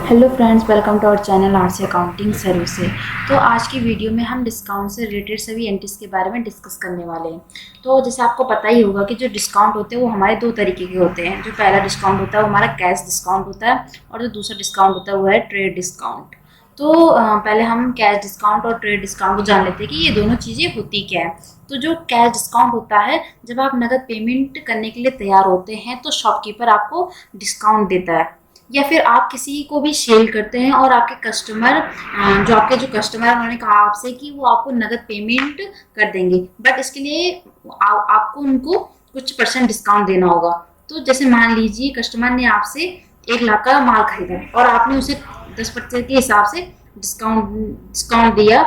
Hello friends, welcome to our channel RC accounting services. तो आज की वीडियो में हम डिस्काउंट से रिलेटेड सभी एंट्रीज के बारे में डिस्कस करने वाले हैं। तो जैसे आपको पता ही होगा कि जो डिस्काउंट होते हैं वो हमारे दो तरीके के होते हैं। जो पहला डिस्काउंट होता है वो हमारा कैश डिस्काउंट होता है और जो दूसरा डिस्काउंट होता है वो है ट्रेड डिस्काउंट। तो पहले हम कैश डिस्काउंट और ट्रेड डिस्काउंट को जान लेते हैं कि ये दोनों चीज़ें होती क्या है। तो जो कैश डिस्काउंट होता है, जब आप नकद पेमेंट करने के लिए तैयार होते हैं तो शॉपकीपर आपको डिस्काउंट देता है, या फिर आप किसी को भी सेल करते हैं और आपके कस्टमर आपके जो कस्टमर उन्होंने कहा आपसे कि वो आपको नगद पेमेंट कर देंगे, बट इसके लिए आपको उनको कुछ परसेंट डिस्काउंट देना होगा। तो जैसे मान लीजिए कस्टमर ने आपसे 1 लाख का माल खरीदा और आपने उसे 10% के हिसाब से डिस्काउंट दिया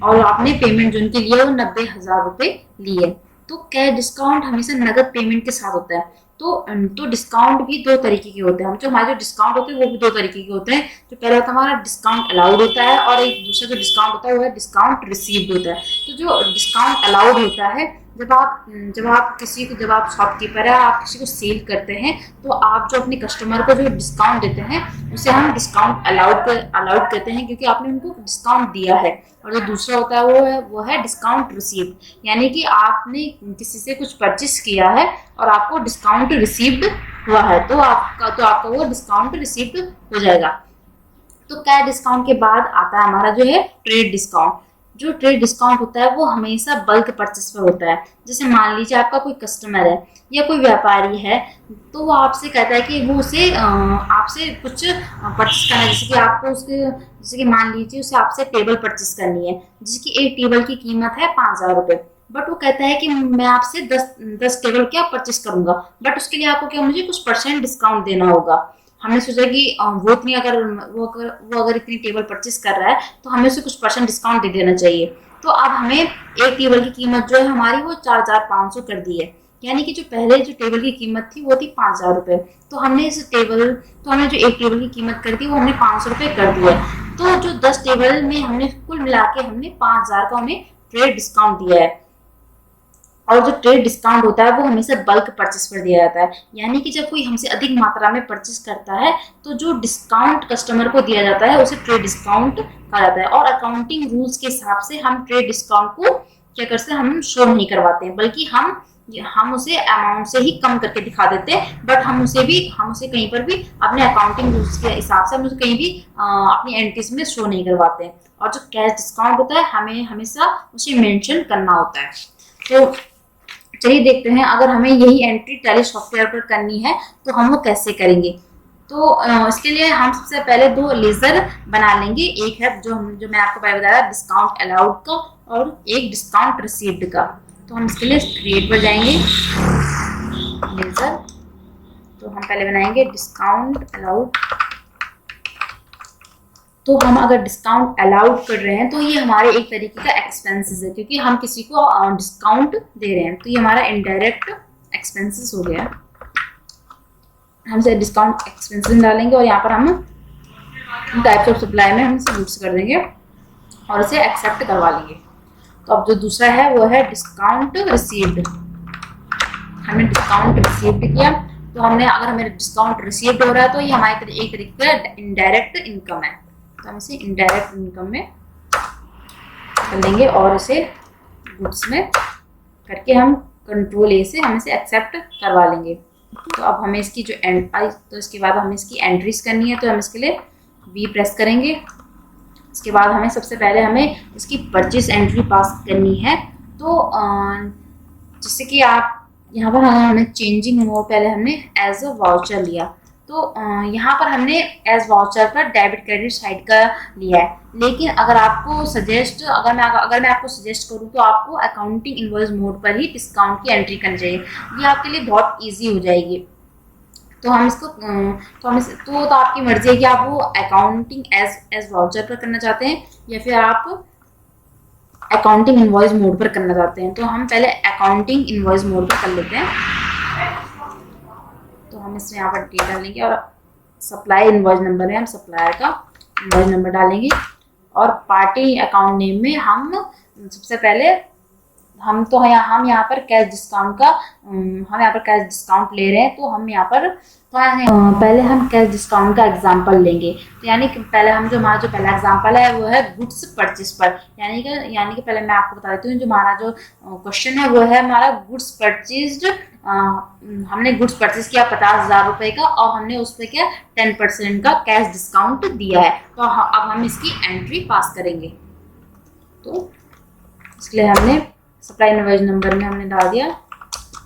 और आपने पेमेंट जो उनके लिए वो 90,000 रुपये लिए। तो कैश डिस्काउंट हमेशा नगद पेमेंट के साथ होता है। तो डिस्काउंट भी दो तरीके के होते हैं। जो हमारे जो डिस्काउंट होते हैं वो भी दो तरीके के होते हैं। जो पहला होता है हमारा डिस्काउंट अलाउड होता है और एक दूसरा जो डिस्काउंट होता है वो है डिस्काउंट रिसीव्ड होता है। तो जो डिस्काउंट अलाउड होता है, जब आप शॉपकीपर है, आप किसी को सेल करते हैं तो आप जो अपने कस्टमर को जो डिस्काउंट देते हैं उसे हम डिस्काउंट अलाउड कहते हैं, क्योंकि आपने उनको डिस्काउंट दिया है। और जो दूसरा होता है वो है डिस्काउंट रिसीव्ड, यानी कि आपने किसी से कुछ परचेस किया है और आपको डिस्काउंट रिसीव्ड हुआ है, तो आपका वो डिस्काउंट रिसीव्ड हो जाएगा। तो कैश डिस्काउंट के बाद आता है हमारा जो है ट्रेड डिस्काउंट। जो ट्रेड डिस्काउंट होता है वो हमेशा बल्क परचेस पर होता है। जैसे मान लीजिए आपका कोई कस्टमर है या कोई व्यापारी है, तो वो आपसे कहता है कि वो उसे आपसे कुछ परचेस करना है। जैसे कि मान लीजिए उसे आपसे टेबल परचेस करनी है, जिसकी एक टेबल की कीमत है 5,000 रुपये। बट वो कहता है कि मैं आपसे 10 टेबल क्या परचेस करूंगा, बट उसके लिए आपको क्या मुझे कुछ परसेंट डिस्काउंट देना होगा। हमने सोचा कि वो अगर इतनी टेबल परचेस कर रहा है तो हमें उसे कुछ परसेंट डिस्काउंट दे देना चाहिए। तो अब हमें एक टेबल की कीमत जो है हमारी वो 4,500 कर दी है, यानी कि जो पहले जो टेबल की कीमत थी वो थी 5,000 रुपये। तो हमने जो एक टेबल की कीमत कर दी वो हमने 500 रुपये कर दिया। तो जो 10 टेबल में हमने कुल मिला के हमने 5,000 का हमें ट्रेड डिस्काउंट दिया है। और जो ट्रेड डिस्काउंट होता है वो हमेशा बल्क परचेस पर दिया जाता है, यानी कि जब कोई हमसे अधिक मात्रा में परचेस करता है तो जो डिस्काउंट कस्टमर को दिया जाता है उसे ट्रेड डिस्काउंट कहा जाता है। और अकाउंटिंग रूल्स के हिसाब से हम ट्रेड डिस्काउंट को क्या करते हैं, हम शो नहीं करवाते हैं, बल्कि हम उसे अमाउंट से ही कम करके दिखा देते हैं। बट हम उसे कहीं पर भी अपने अकाउंटिंग रूल्स के हिसाब से हम उसे कहीं भी अपनी एंट्रीज में शो नहीं करवाते हैं। और जो कैश डिस्काउंट होता है हमें हमेशा उसे मेंशन करना होता है। तो चलिए देखते हैं, अगर हमें यही एंट्री टैली सॉफ्टवेयर पर करनी है तो हम वो कैसे करेंगे। तो इसके लिए हम सबसे पहले दो लेजर बना लेंगे। एक है जो मैं आपको पहले बताया डिस्काउंट अलाउड का, और एक डिस्काउंट रिसीव्ड का। तो हम इसके लिए क्रिएट पर जाएंगे, लेजर। तो हम पहले बनाएंगे डिस्काउंट अलाउड। तो हम अगर डिस्काउंट अलाउड कर रहे हैं तो ये हमारे एक तरीके का एक्सपेंसेस है, क्योंकि हम किसी को डिस्काउंट दे रहे हैं। तो ये हमारा इनडायरेक्ट एक्सपेंसेस हो गया। हम से डिस्काउंट एक्सपेंसेस डालेंगे और यहाँ पर हम टाइप्स ऑफ सप्लाई में हम इसे यूज कर देंगे और इसे एक्सेप्ट करवा लेंगे। तो अब जो दूसरा है वो है डिस्काउंट रिसीव्ड। हमने डिस्काउंट रिसीव्ड किया, तो अगर हमें डिस्काउंट रिसीव्ड हो रहा है तो ये हमारे एक तरीके का इनडायरेक्ट इनकम है। तो हम इसे इनडायरेक्ट इनकम में कर लेंगे और इसे गुड्स में करके हम कंट्रोल ए से हम इसे एक्सेप्ट करवा लेंगे। तो अब हमें इसकी जो तो इसके बाद हमें इसकी एंट्रीज करनी है, तो हम इसके लिए बी प्रेस करेंगे। इसके बाद सबसे पहले हमें इसकी परचेस एंट्री पास करनी है। तो जैसे कि आप यहाँ पर हमने चेंजिंग मोड पहले हमने एज अ वाउचर लिया, तो यहाँ पर हमने एज वाउचर पर डेबिट क्रेडिट साइड का लिया है। लेकिन अगर मैं आपको सजेस्ट करूँ तो आपको अकाउंटिंग इनवॉइस मोड पर ही डिस्काउंट की एंट्री करनी चाहिए। ये आपके लिए बहुत इजी हो जाएगी। तो आपकी मर्जी है कि आप वो अकाउंटिंग एज वाउचर पर करना चाहते हैं या फिर आप अकाउंटिंग इनवॉइस मोड पर करना चाहते हैं। तो हम पहले अकाउंटिंग इनवॉइस मोड पर कर लेते हैं। तो हम इसमें यहाँ पर डेट डालेंगे और सप्लाई इनवॉइस नंबर है, हम सप्लायर का इनवॉइस नंबर डालेंगे। और पार्टी अकाउंट नेम में हम सबसे पहले हम यहाँ पर कैश डिस्काउंट का हम यहाँ पर कैश डिस्काउंट ले रहे हैं, तो हम यहाँ पर पहले हम कैश डिस्काउंट का एग्जांपल लेंगे। तो यानी कि पहले हम जो हमारा जो पहला एग्जांपल है वो है गुड्स परचेज पर। यानी कि पहले मैं आपको बता देती हूँ, जो हमारा जो क्वेश्चन है वो है हमारा गुड्स परचेज। हमने गुड्स परचेज किया 50,000 रुपये का, और हमने उस पर क्या 10% का कैश डिस्काउंट दिया है। तो अब हम इसकी एंट्री पास करेंगे। तो इसलिए हमने सप्लाई इनवॉइस नंबर में हमने डाल दिया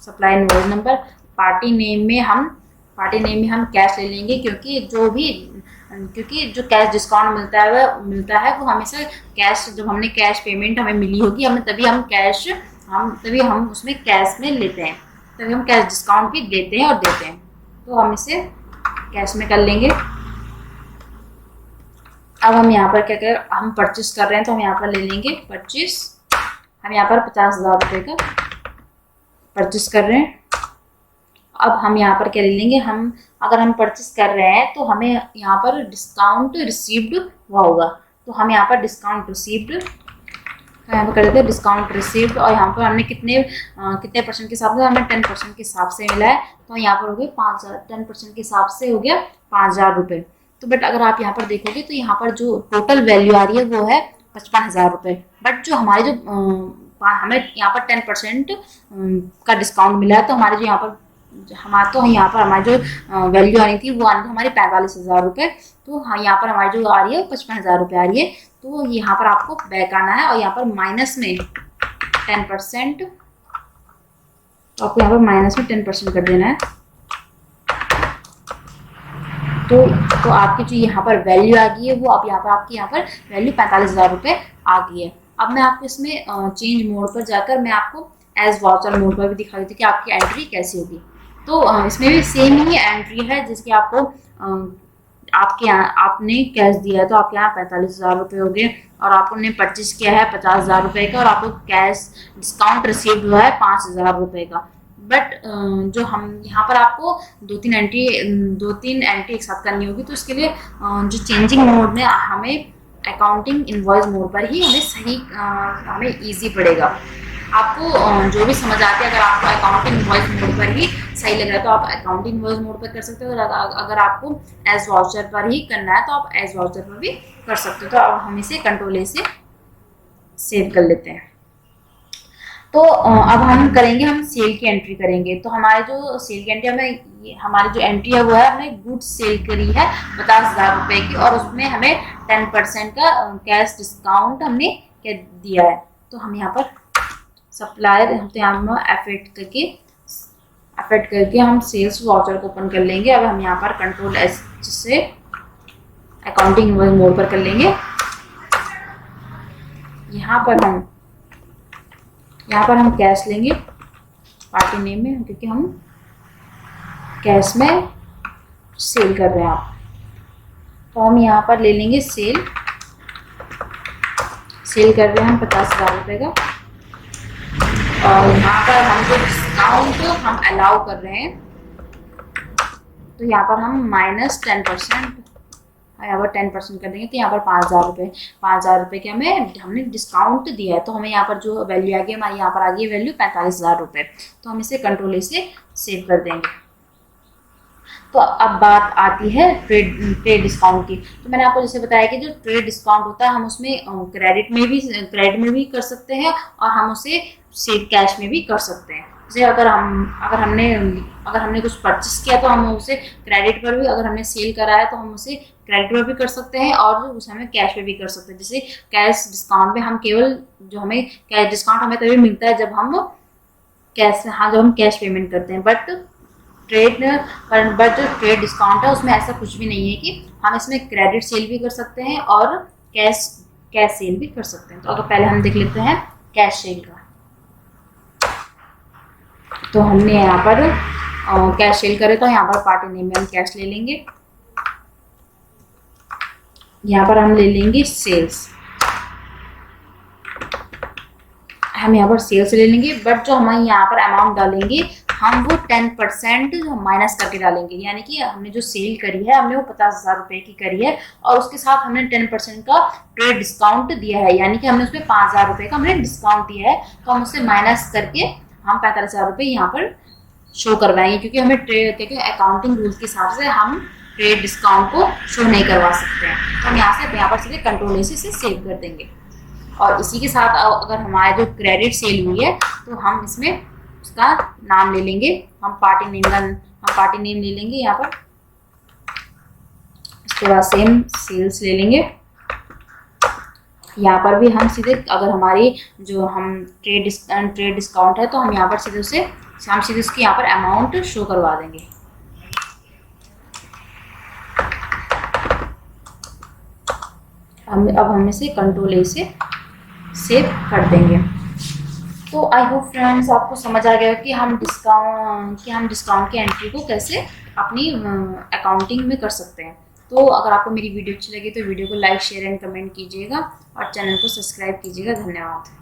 supply invoice number. Party name में हम कैश ले लेंगे, क्योंकि जो कैश डिस्काउंट मिलता है वो हमेशा कैश, जब हमने कैश पेमेंट हमें मिली होगी हमें तभी हम उसमें कैश में लेते हैं, तभी हम कैश डिस्काउंट भी देते हैं और देते हैं। तो हम इसे कैश में कर लेंगे। अब हम यहाँ पर क्या करें, हम परचेस कर रहे हैं तो हम यहाँ पर ले लेंगे परचेस। हम यहाँ पर 50,000 रुपये का परचेस कर रहे हैं। अब हम यहाँ पर क्या ले लेंगे, अगर हम परचेस कर रहे हैं तो हमें यहाँ पर डिस्काउंट रिसीव्ड हुआ होगा। तो हम यहाँ पर डिस्काउंट रिसीव्ड यहाँ पर कर देते हैं डिस्काउंट रिसीव्ड, और यहाँ पर हमने कितने परसेंट के हिसाब से, हमें 10% के हिसाब से मिला है। तो यहाँ पर हो गया 5,000, 10% के हिसाब से हो गया 5,000 रुपये। तो बट अगर आप यहाँ पर देखोगे तो यहाँ पर जो टोटल वैल्यू आ रही है वो है 55,000 रुपये। बट जो हमारे हमें यहाँ पर 10% का डिस्काउंट मिला है, तो हमारे जो यहाँ पर हमारी जो वैल्यू आनी थी वो आनी थी हमारी 45,000 रुपये। तो हाँ, यहाँ पर हमारी जो आ रही है 55,000 रुपये आ रही है। तो यहाँ पर आपको बैक आना है, और यहाँ पर माइनस में 10%, तो आपको यहाँ पर माइनस में 10% कर देना है। तो आपकी जो यहाँ पर वैल्यू आ गई है वो अब आपकी यहाँ पर वैल्यू 45,000 रुपये आ गई है। अब मैं आपको इसमें चेंज मोड पर जाकर मैं आपको एज वाउचर मोड पर भी दिखा देती हूँ कि आपकी एंट्री कैसी होगी। तो इसमें भी सेम ही एंट्री है, जिसकी आपको आपने कैश दिया है तो आपके यहाँ 45,000 रुपये हो गए, और आपने परचेज किया है 50,000 रुपये का, और आपको कैश डिस्काउंट रिसीव हुआ है 5,000 रुपये का। बट जो हम यहाँ पर आपको दो तीन एंट्री एक साथ करनी होगी। तो इसके लिए जो चेंजिंग मोड में हमें अकाउंटिंग इनवॉइस मोड पर ही हमें ईजी पड़ेगा। आपको जो भी समझ आती है, अगर आपको अकाउंटिंग इनवॉइस मोड पर ही सही लग रहा है तो आप अकाउंटिंग इनवॉइस मोड पर कर सकते हो, और अगर आपको एज वाउचर पर ही करना है तो आप एज वाउचर पर भी कर सकते हो। तो अब हम इसे कंट्रोल ए से सेव कर लेते हैं। तो अब हम सेल की एंट्री करेंगे। तो हमारे जो सेल की एंट्री हमारी जो एंट्री है वो है, हमने गुड्स सेल करी है 50,000 रुपये की, और उसमें हमें 10% का कैश डिस्काउंट हमने क्या दिया है। तो हम यहाँ पर सप्लायर एफेक्ट करके हम सेल्स वाउचर को ओपन कर लेंगे। अब हम यहाँ पर कंट्रोल एस से अकाउंटिंग मोड पर कर लेंगे। यहाँ पर हम कैश लेंगे पार्टी नेम में, क्योंकि हम कैश में सेल कर रहे हैं आप। तो हम यहाँ पर ले लेंगे सेल कर रहे हैं हम 50,000 रुपये का, और यहाँ पर हम जो डिस्काउंट हम अलाउ कर रहे हैं, तो यहाँ पर हम माइनस 10%, यहाँ पर 10% कर देंगे। तो यहाँ पर 5,000 रुपये के हमने डिस्काउंट दिया है। तो हमें यहाँ पर जो वैल्यू आ गई, हमारी यहाँ पर आ गई वैल्यू 45,000 रुपये। तो हम इसे कंट्रोल ए से सेव कर देंगे। तो अब बात आती है ट्रेड डिस्काउंट की। तो मैंने आपको जैसे बताया कि जो ट्रेड डिस्काउंट होता है हम उसमें क्रेडिट में भी कर सकते हैं, और हम उसे सेव कैश में भी कर सकते हैं। जैसे अगर हमने कुछ परचेस किया तो हम उसे क्रेडिट पर भी, अगर हमने सेल करा है तो हम उसे क्रेडिट पर भी कर सकते हैं, और उसे हमें कैश पे भी कर सकते हैं। जैसे कैश डिस्काउंट में हम केवल जो हमें कैश डिस्काउंट हमें तभी मिलता है जब हम कैश पेमेंट करते हैं। बट जो ट्रेड डिस्काउंट है उसमें ऐसा कुछ भी नहीं है कि हम इसमें क्रेडिट सेल भी कर सकते हैं और कैश सेल भी कर सकते हैं। तो अगर पहले हम देख लेते हैं कैश सेल का। तो हमने यहाँ पर कैश सेल करे, तो यहाँ पर पार्टी नेम में हम कैश ले लेंगे। यहाँ पर हम ले लेंगे सेल्स, हम यहाँ पर सेल्स ले लेंगे। बट जो हम यहाँ पर अमाउंट डालेंगे हम वो 10% माइनस करके डालेंगे। यानी कि हमने जो सेल करी है, हमने वो 50,000 रुपये की करी है और उसके साथ हमने 10% का ट्रेड डिस्काउंट दिया है, यानी कि हमने उसमें 5,000 रुपये का हमने डिस्काउंट दिया है, तो हम उससे माइनस करके हम 45,000 रुपये यहाँ पर शो करवाएंगे, क्योंकि हमें ट्रेड के अकाउंटिंग रूल्स के हिसाब से हम ट्रेड डिस्काउंट को शो नहीं करवा सकते हैं। तो हम यहाँ पर सीधे कंट्रोल ए से सेव कर देंगे। और इसी के साथ अगर हमारे जो क्रेडिट सेल हुई है तो हम इसमें उसका नाम ले लेंगे, हम पार्टी नेम ले लेंगे यहाँ पर। इसके बाद सेम सेल्स ले लेंगे। यहाँ पर भी हम सीधे अगर हमारी जो हम ट्रेड डिस्काउंट है तो हम यहाँ पर सीधे उसकी यहाँ पर अमाउंट शो करवा देंगे। अब हम इसे कंट्रोल ए से सेव कर देंगे। तो आई होप फ्रेंड्स आपको समझ आ गया कि हम डिस्काउंट की एंट्री को कैसे अपनी अकाउंटिंग में कर सकते हैं। तो अगर आपको मेरी वीडियो अच्छी लगी तो वीडियो को लाइक शेयर एंड कमेंट कीजिएगा और चैनल को सब्सक्राइब कीजिएगा। धन्यवाद।